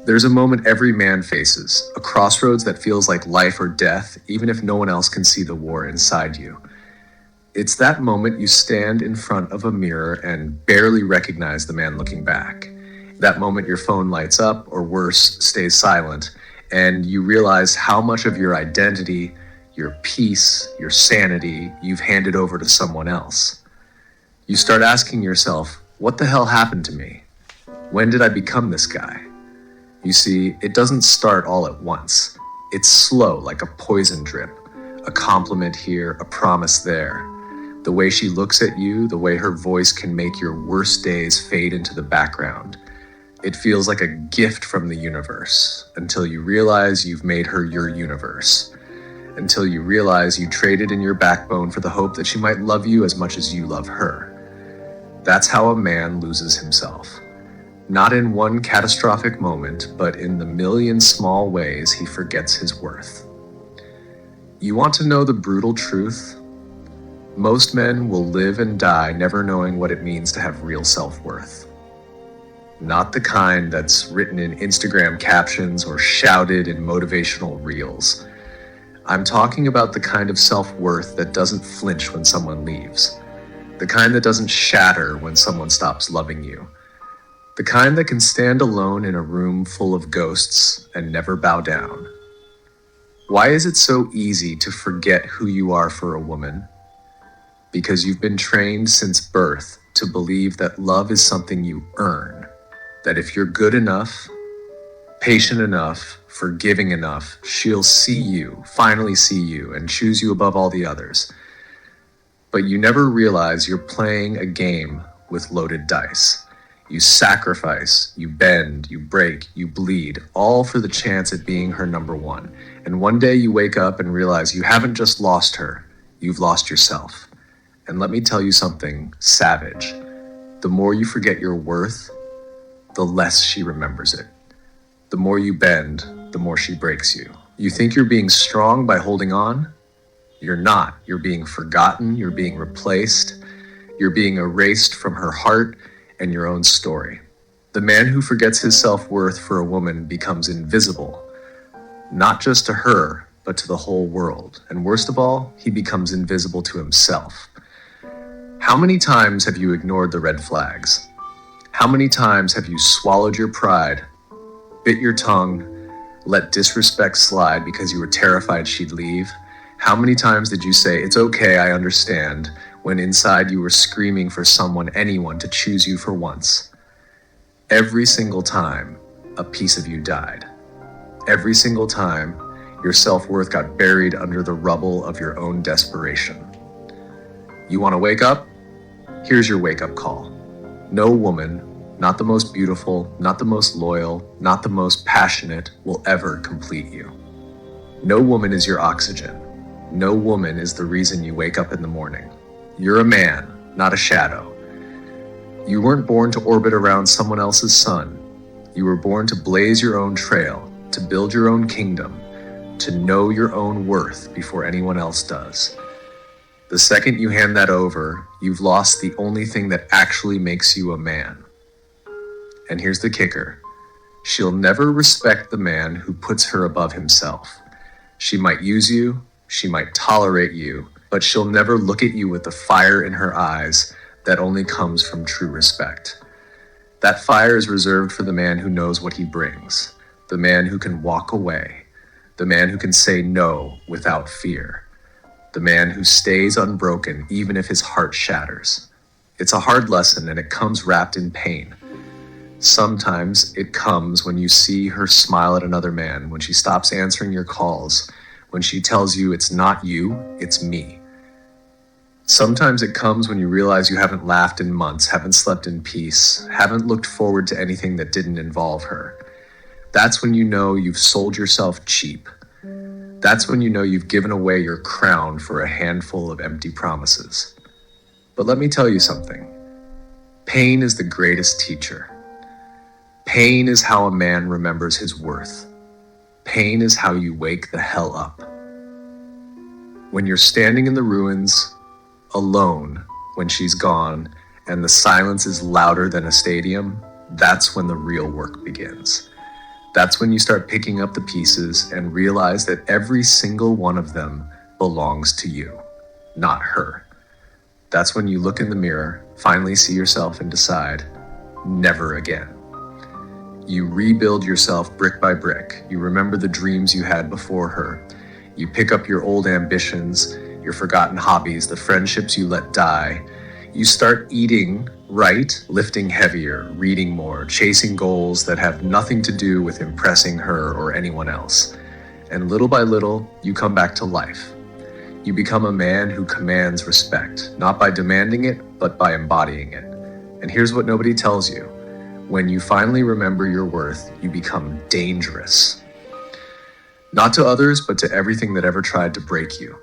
There's a moment every man faces, a crossroads that feels like life or death, even if no one else can see the war inside you. It's that moment you stand in front of a mirror and barely recognize the man looking back. That moment your phone lights up, or worse, stays silent, and you realize how much of your identity, your peace, your sanity, you've handed over to someone else. You start asking yourself, what the hell happened to me? When did I become this guy? You see, it doesn't start all at once. It's slow, like a poison drip. A compliment here, a promise there. The way she looks at you, the way her voice can make your worst days fade into the background. It feels like a gift from the universe, until you realize you've made her your universe. Until you realize you traded in your backbone for the hope that she might love you as much as you love her. That's how a man loses himself. Not in one catastrophic moment, but in the million small ways he forgets his worth. You want to know the brutal truth? Most men will live and die never knowing what it means to have real self-worth. Not the kind that's written in Instagram captions or shouted in motivational reels. I'm talking about the kind of self-worth that doesn't flinch when someone leaves. The kind that doesn't shatter when someone stops loving you. The kind that can stand alone in a room full of ghosts and never bow down. Why is it so easy to forget who you are for a woman? Because you've been trained since birth to believe that love is something you earn. That if you're good enough, patient enough, forgiving enough, she'll see you, finally see you, and choose you above all the others. But you never realize you're playing a game with loaded dice. You sacrifice, you bend, you break, you bleed, all for the chance at being her number one. And one day you wake up and realize you haven't just lost her, you've lost yourself. And let me tell you something savage. The more you forget your worth, the less she remembers it. The more you bend, the more she breaks you. You think you're being strong by holding on? You're not. You're being forgotten, you're being replaced, you're being erased from her heart and your own story. The man who forgets his self-worth for a woman becomes invisible, not just to her, but to the whole world. And worst of all, he becomes invisible to himself. How many times have you ignored the red flags? How many times have you swallowed your pride, bit your tongue, let disrespect slide because you were terrified she'd leave? How many times did you say, "It's okay, I understand," when inside you were screaming for someone, anyone, to choose you for once? Every single time, a piece of you died. Every single time, your self-worth got buried under the rubble of your own desperation. You want to wake up? Here's your wake-up call. No woman, not the most beautiful, not the most loyal, not the most passionate, will ever complete you. No woman is your oxygen. No woman is the reason you wake up in the morning. You're a man, not a shadow. You weren't born to orbit around someone else's sun. You were born to blaze your own trail, to build your own kingdom, to know your own worth before anyone else does. The second you hand that over, you've lost the only thing that actually makes you a man. And here's the kicker. She'll never respect the man who puts her above himself. She might use you, she might tolerate you, but she'll never look at you with the fire in her eyes that only comes from true respect. That fire is reserved for the man who knows what he brings, the man who can walk away, the man who can say no without fear, the man who stays unbroken even if his heart shatters. It's a hard lesson and it comes wrapped in pain. Sometimes it comes when you see her smile at another man, when she stops answering your calls, when she tells you it's not you, it's me. Sometimes it comes when you realize you haven't laughed in months, haven't slept in peace, haven't looked forward to anything that didn't involve her. That's when you know you've sold yourself cheap. That's when you know you've given away your crown for a handful of empty promises. But let me tell you something. Pain is the greatest teacher. Pain is how a man remembers his worth. Pain is how you wake the hell up. When you're standing in the ruins, alone, when she's gone, and the silence is louder than a stadium, that's when the real work begins. That's when you start picking up the pieces and realize that every single one of them belongs to you, not her. That's when you look in the mirror, finally see yourself, and decide, never again. You rebuild yourself brick by brick. You remember the dreams you had before her. You pick up your old ambitions, your forgotten hobbies, the friendships you let die. You start eating right, lifting heavier, reading more, chasing goals that have nothing to do with impressing her or anyone else. And little by little, you come back to life. You become a man who commands respect, not by demanding it, but by embodying it. And here's what nobody tells you. When you finally remember your worth, you become dangerous. Not to others, but to everything that ever tried to break you.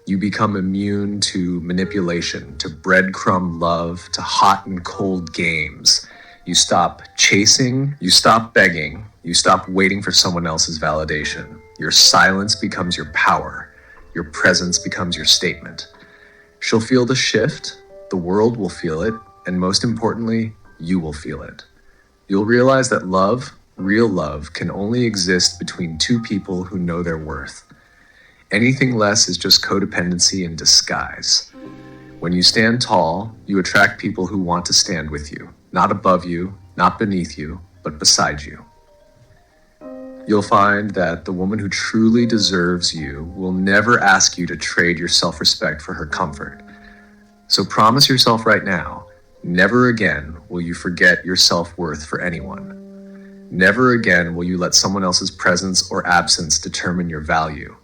You become immune to manipulation, to breadcrumb love, to hot and cold games. You stop chasing, you stop begging, you stop waiting for someone else's validation. Your silence becomes your power. Your presence becomes your statement. She'll feel the shift, the world will feel it, and most importantly, you will feel it. You'll realize that love, real love, can only exist between two people who know their worth. Anything less is just codependency in disguise. When you stand tall, you attract people who want to stand with you, not above you, not beneath you, but beside you. You'll find that the woman who truly deserves you will never ask you to trade your self-respect for her comfort. So promise yourself right now, never again will you forget your self-worth for anyone. Never again will you let someone else's presence or absence determine your value.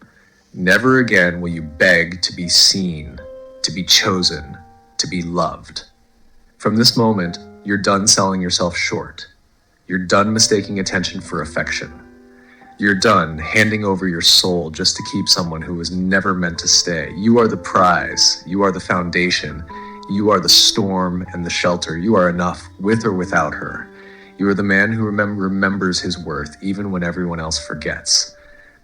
Never again will you beg to be seen, to be chosen, to be loved. From this moment, you're done selling yourself short. You're done mistaking attention for affection. You're done handing over your soul just to keep someone who was never meant to stay. You are the prize. You are the foundation. You are the storm and the shelter. You are enough with or without her. You are the man who remembers his worth even when everyone else forgets.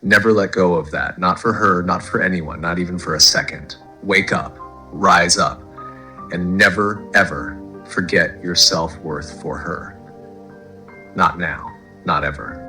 Never let go of that. Not for her, not for anyone, not even for a second. Wake up, rise up, and never, ever forget your self-worth for her. Not now, not ever.